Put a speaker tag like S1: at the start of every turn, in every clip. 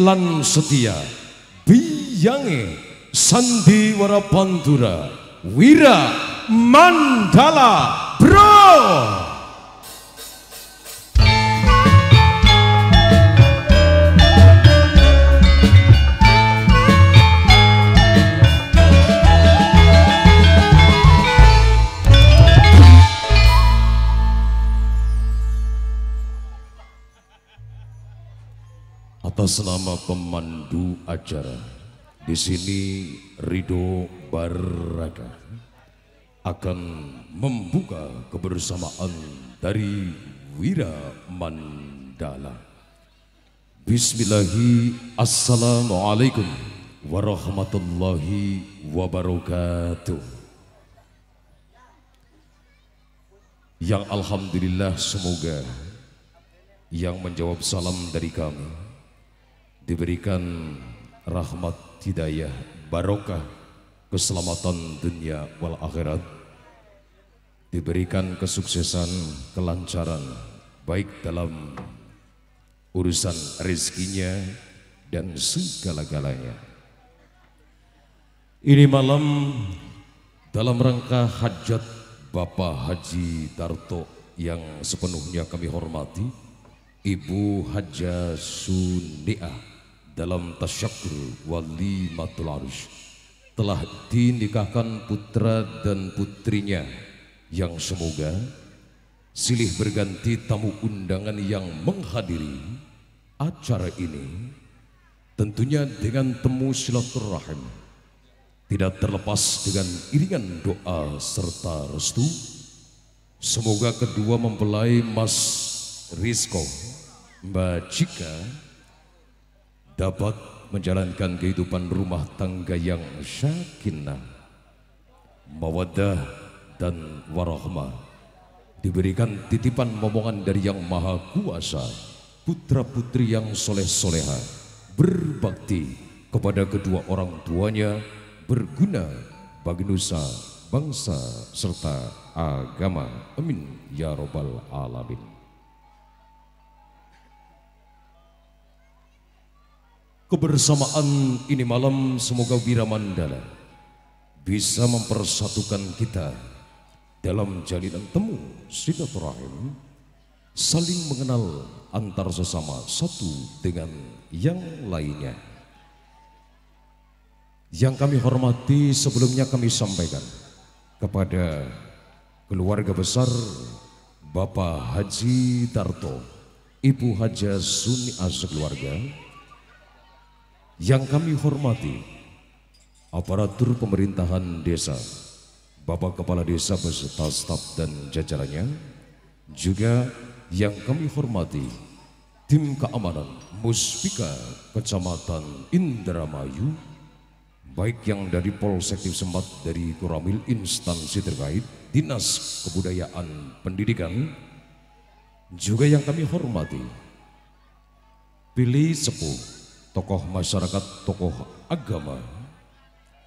S1: lan setia biyange sandiwara pantura Wira Mandala Bro. Atas nama pemandu acara di sini Ridho Barada akan membuka kebersamaan dari Wira Mandala. Bismillahi, assalamualaikum warahmatullahi wabarakatuh. Yang alhamdulillah, semoga yang menjawab salam dari kami diberikan rahmat, hidayah, barokah, keselamatan dunia wal akhirat, diberikan kesuksesan, kelancaran baik dalam urusan rezekinya dan segala-galanya. Ini malam dalam rangka hajat Bapak Haji Darto yang sepenuhnya kami hormati, Ibu Haja Suniah dalam tasyakur walimatul arus telah dinikahkan putra dan putrinya yang semoga silih berganti tamu undangan yang menghadiri acara ini tentunya dengan temu silaturahim, tidak terlepas dengan iringan doa serta restu. Semoga kedua mempelai Mas Rizko Mbak Cika dapat menjalankan kehidupan rumah tangga yang sakinah, mawaddah dan warahmah, diberikan titipan momongan dari Yang Maha Kuasa, putra putri yang soleh soleha, berbakti kepada kedua orang tuanya, berguna bagi nusa, bangsa serta agama. Amin ya robbal alamin. Kebersamaan ini malam semoga Wira Mandala bisa mempersatukan kita dalam jalinan temu silaturahim, saling mengenal antar sesama satu dengan yang lainnya. Yang kami hormati, sebelumnya kami sampaikan kepada keluarga besar Bapak Haji Darto, Ibu Haja Suniah sekeluarga. Yang kami hormati aparatur pemerintahan desa, Bapak Kepala Desa beserta staf dan jajarannya, juga yang kami hormati tim keamanan Muspika Kecamatan Indramayu, baik yang dari Polsek Sempat, dari Koramil, instansi terkait, Dinas Kebudayaan Pendidikan, juga yang kami hormati pilih sepuh, tokoh masyarakat, tokoh agama,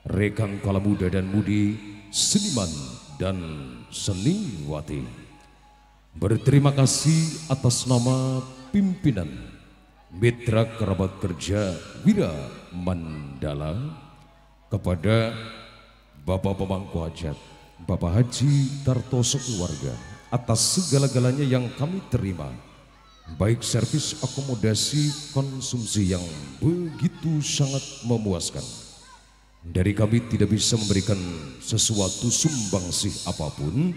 S1: rekan kala muda dan mudi, seniman dan seniwati. Berterima kasih atas nama pimpinan mitra kerabat kerja Wira Mandala kepada Bapak Pemangku Hajat, Bapak Haji Darto sekeluarga, atas segala-galanya yang kami terima, baik servis akomodasi konsumsi yang begitu sangat memuaskan. Dari kami tidak bisa memberikan sesuatu sumbangsih apapun,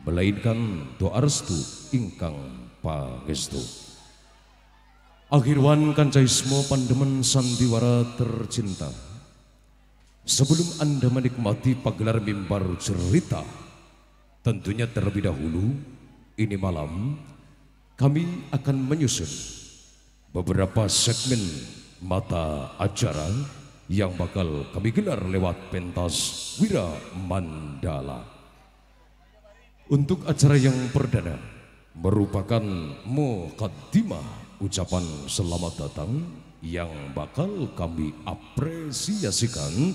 S1: melainkan doa restu ingkang pangestu. Akhirwan kancaismo pandemen sandiwara tercinta, sebelum Anda menikmati pagelar mimbar cerita, tentunya terlebih dahulu ini malam kami akan menyusun beberapa segmen mata acara yang bakal kami gelar lewat pentas Wira Mandala. Untuk acara yang perdana merupakan muqaddimah ucapan selamat datang yang bakal kami apresiasikan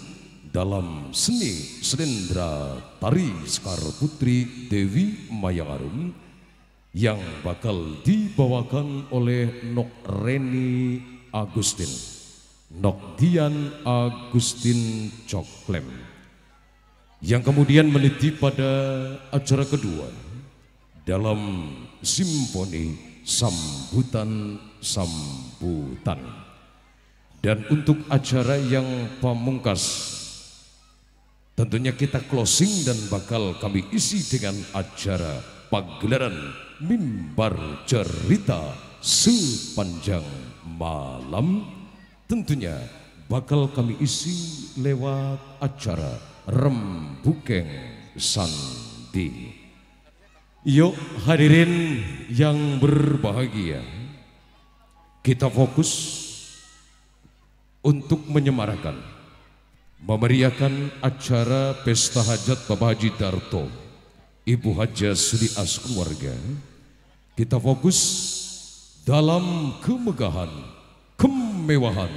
S1: dalam seni selendra tari Sekar Putri Dewi Mayangarum yang bakal dibawakan oleh Nok Reni Agustin Noktian Agustin Coklem, yang kemudian meniti pada acara kedua dalam simfoni sambutan. Dan untuk acara yang pamungkas tentunya kita closing dan bakal kami isi dengan acara pagelaran Mimbar Cerita sepanjang malam. Tentunya bakal kami isi lewat acara Rembukeng Sandi. Yuk hadirin yang berbahagia, kita fokus untuk menyemarakan, memeriahkan acara Pesta Hajat Bapak Haji Darto, Ibu Haja Sudi As keluarga. Kita fokus dalam kemegahan, kemewahan,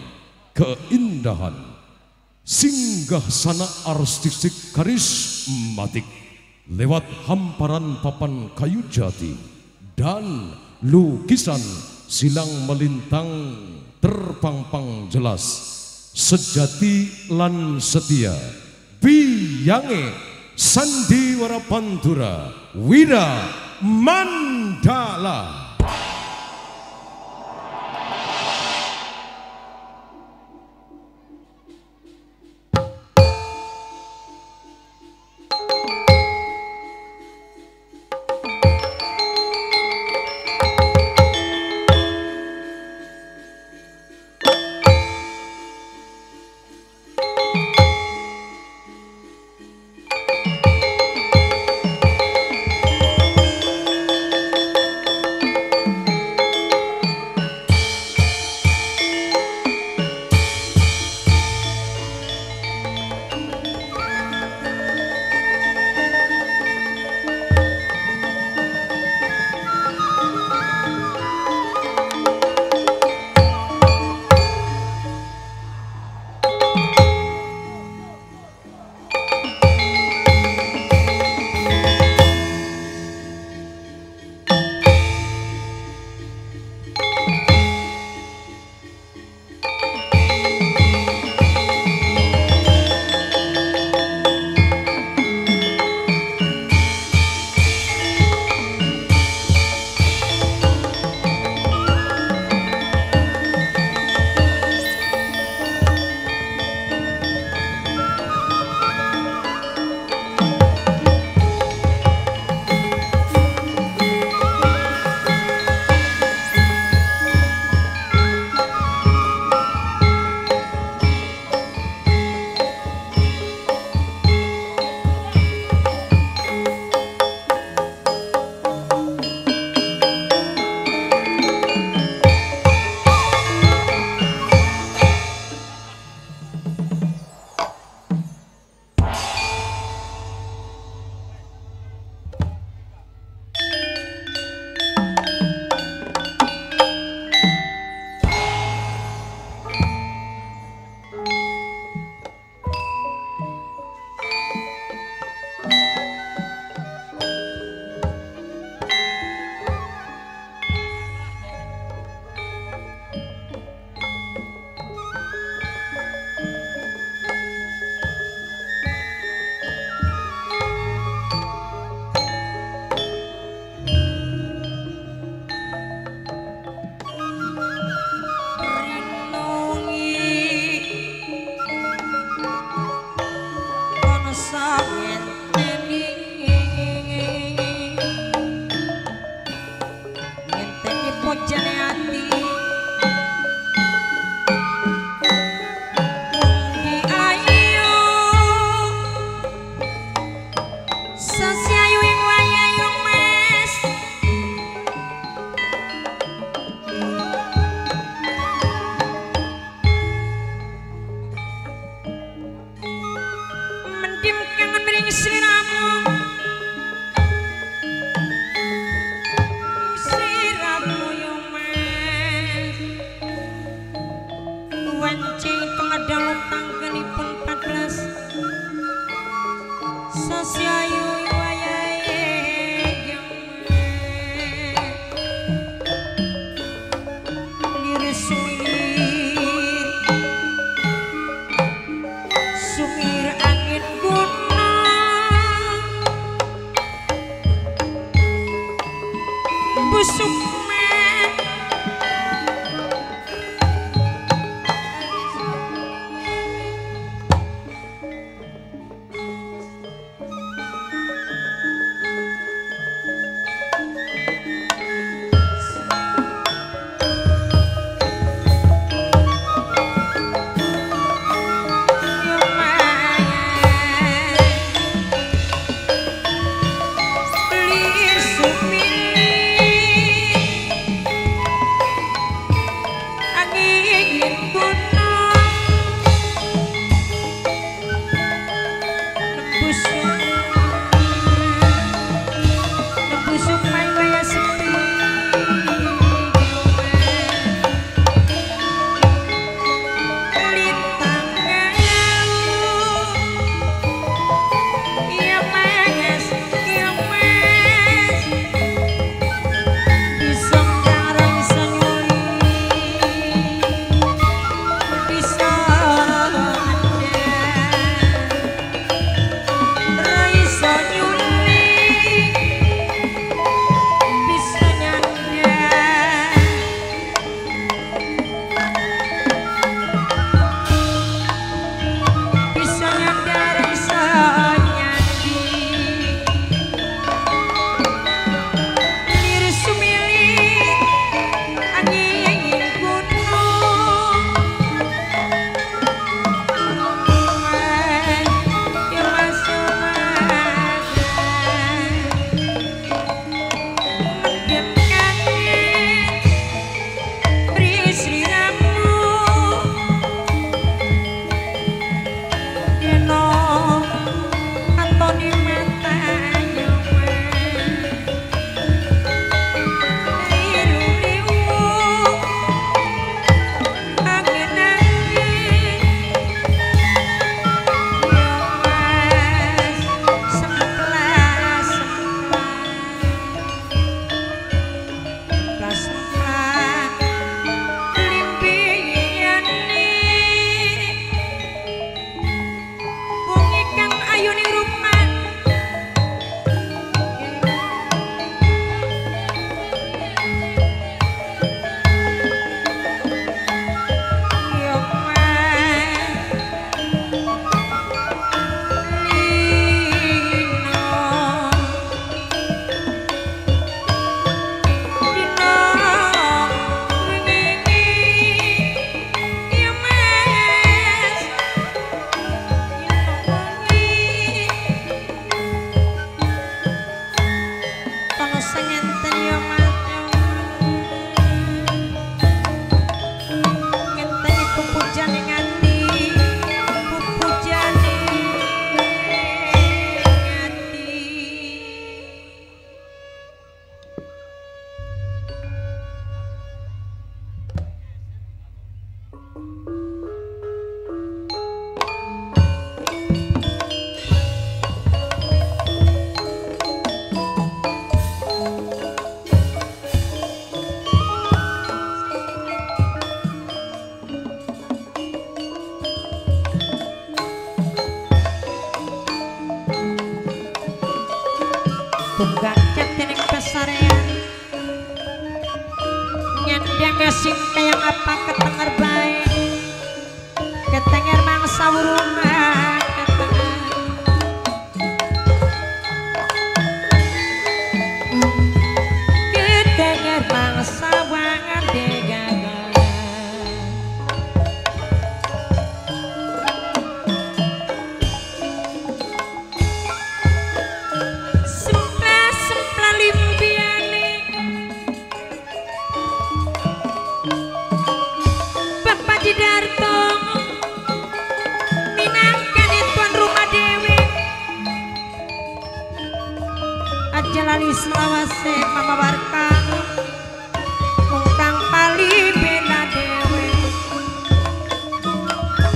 S1: keindahan, singgah sana artistik karismatik lewat hamparan papan kayu jati dan lukisan silang melintang terpampang jelas sejati lan setia biyange sandiwara pantura wira mandala.
S2: tunggang jatining pasarean nyandang asing kayang apa ketenger baik ketenger mangsa wurungan ketenger mangsa wangan degagan sempla limpiane Bapak Jidarto minangkan tuan rumah dewe aja lali selawase mama warkang mungkang paling bela dewe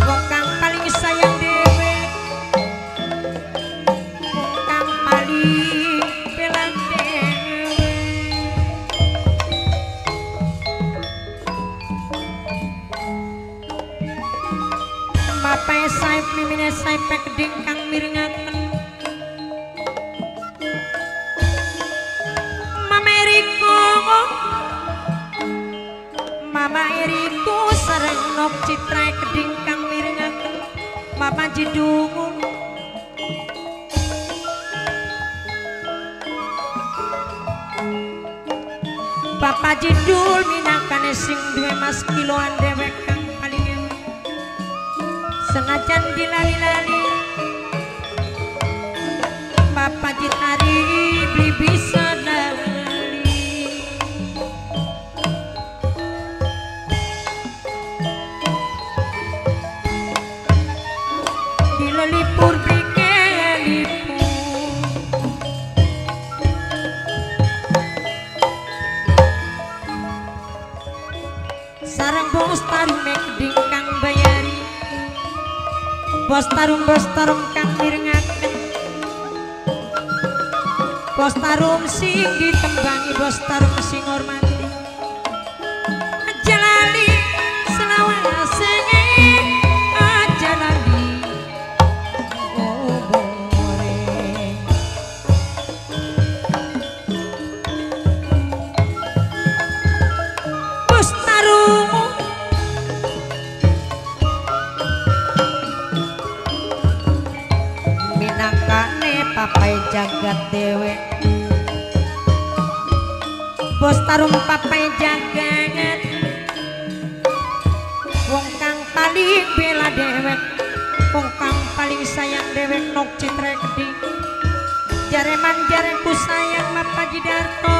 S2: mungkang paling sayang dewe mungkang paling bela dewe Bapak saip mimine saip keding kang miringaken Mama Eriko Mama Eriko sareng nok citra keding kang miringaken Mama Jidungu Bapak Jidul minangkane sing duwe mas kiloan dewek kang paling ewe senajan dilali-lali Bapak Jitari beli bisa lali dilelipur beli kelipur sarang bos tarum keding kang bayari bos tarum kang mirengaken bos tarum sing ditembangi bos tarum sing hormati aja lali selawase aja lali obore bos tarum minangkane papai jagat dewe bos tarum papai jagat wong kang paling bela dewek wong kang paling sayang dewek nok citra keding jareman jareku sayang Bapak Jidarto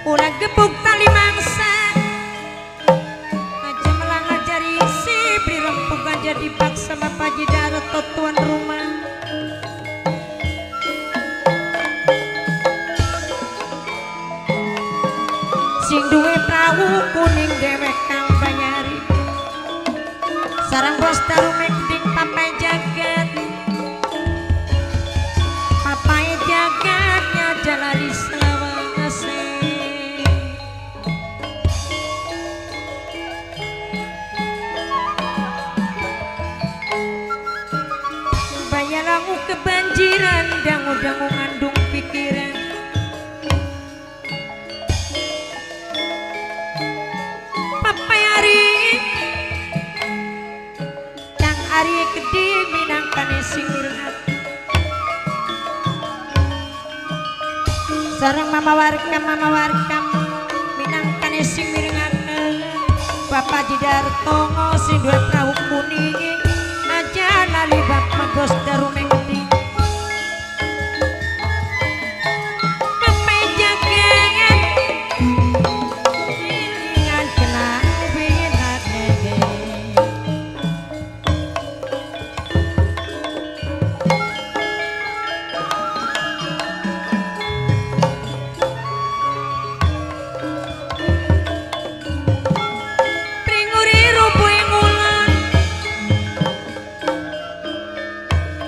S2: ulah gebuk tali mangsa aja melang ajari si beri rempuk aja dipaksa Bapak Jidarto tuan rumah sing duwe perahu kuning dewek kang bayari sarang bos tarum keding papai jagat papai jagatnya jalari selawase bayalangu kebanjiran dangu-dangu ngandung pikiran papai hari kang hari keding minangkane sing mirengat sareng mama warkam minangkane sing mirengaken Bapak Jidarto sing duwe perahu kuning aja lali Bapak bos tarum keding papai jagat ilingan kenang binat nege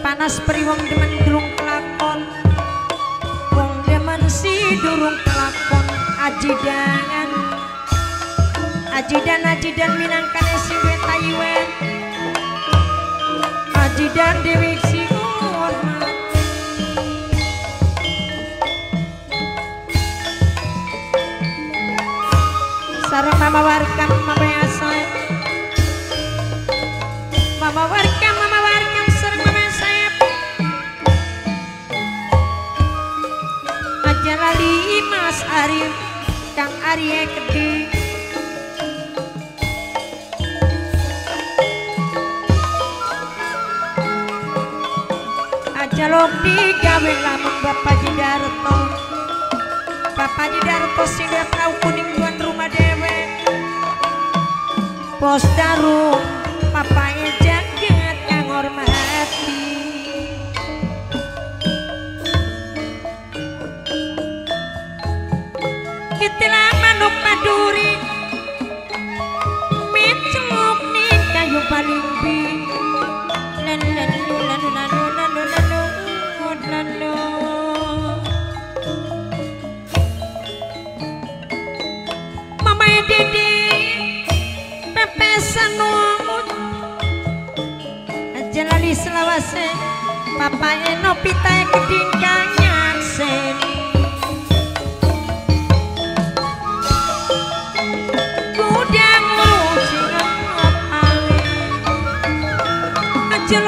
S2: panas periwong demen durung ajidan minangkane sing duwe tayuan ajidan dewi sing hormat sareng mama warkam mama asal mama warkam sareng mama sayap aja lali Mas Arif Kang Arya Gede aja lo digawe lamun Bapak Jidarto sing duwe perahu kuning tuan rumah dewe Bos Darum papanya jagat kang hormati itilah manuk maduri micuk ning kayu paling bi Mama Didi pepesan nuut aja lali selawase Papa Eno pita geding kanyan sen kudang luci ngapale aja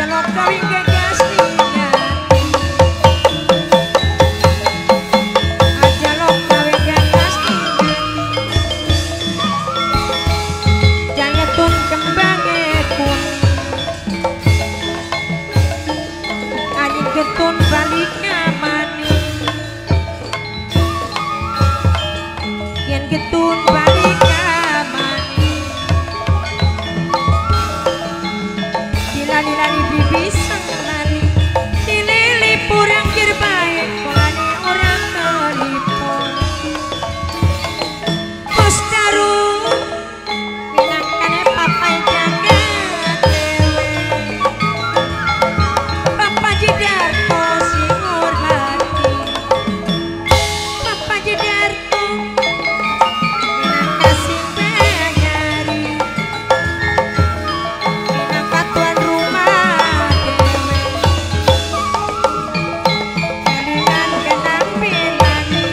S2: lo kawin gagas tinggal aja lo kawin gagas tinggal jangan tun kembang ekun ani getun balik kamani yen getun balik kamani dilali-lali bibis sengali dilili purang kirbae kolane orang telipon Bos Darum minangkane papai jagat dewe Bapak Jidarto sing hormati Bapak Jidarto minangka sing banyari minangka tuan rumah dewe kelingan kenang pilani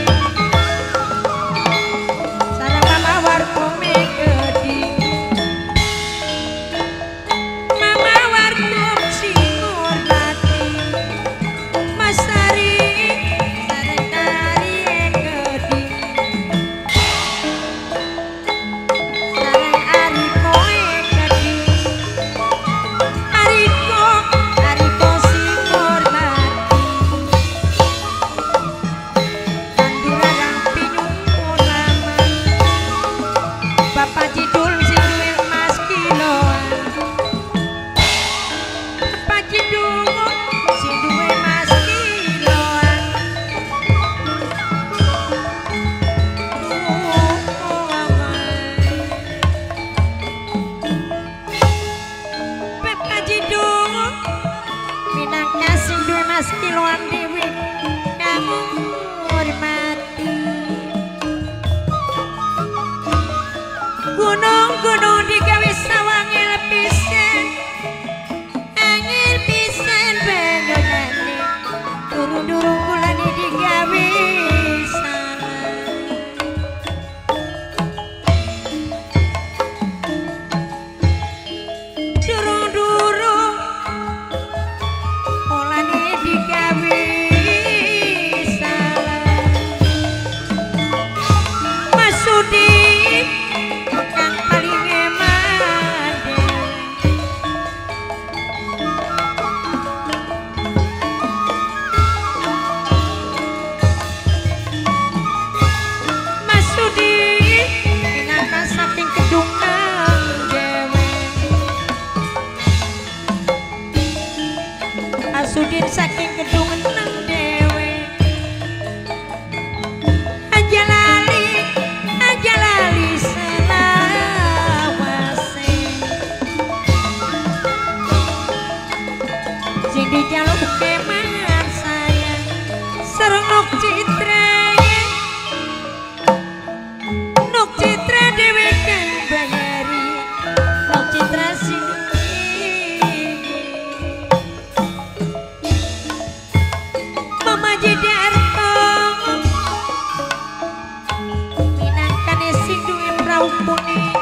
S2: sareng mama warkome gede mama warkom sing hormati Mas Ari sareng Ari gede sareng Ari koe gede Ariko sing hormati tanduran pinyung ulaman Bapak Jidul sing duwe emas kiloan Bapak Jidul sing duwe emas kiloan Bapak Jidul minangka sing duwe emas kiloan dewe kamu hormati gunung-gunung digawe sawangil pisen angin pisen banyonane durung-durung kulane digawe sarang durung-durung kulane digawe sarang Mas Sudi kang paling eman perahu kuning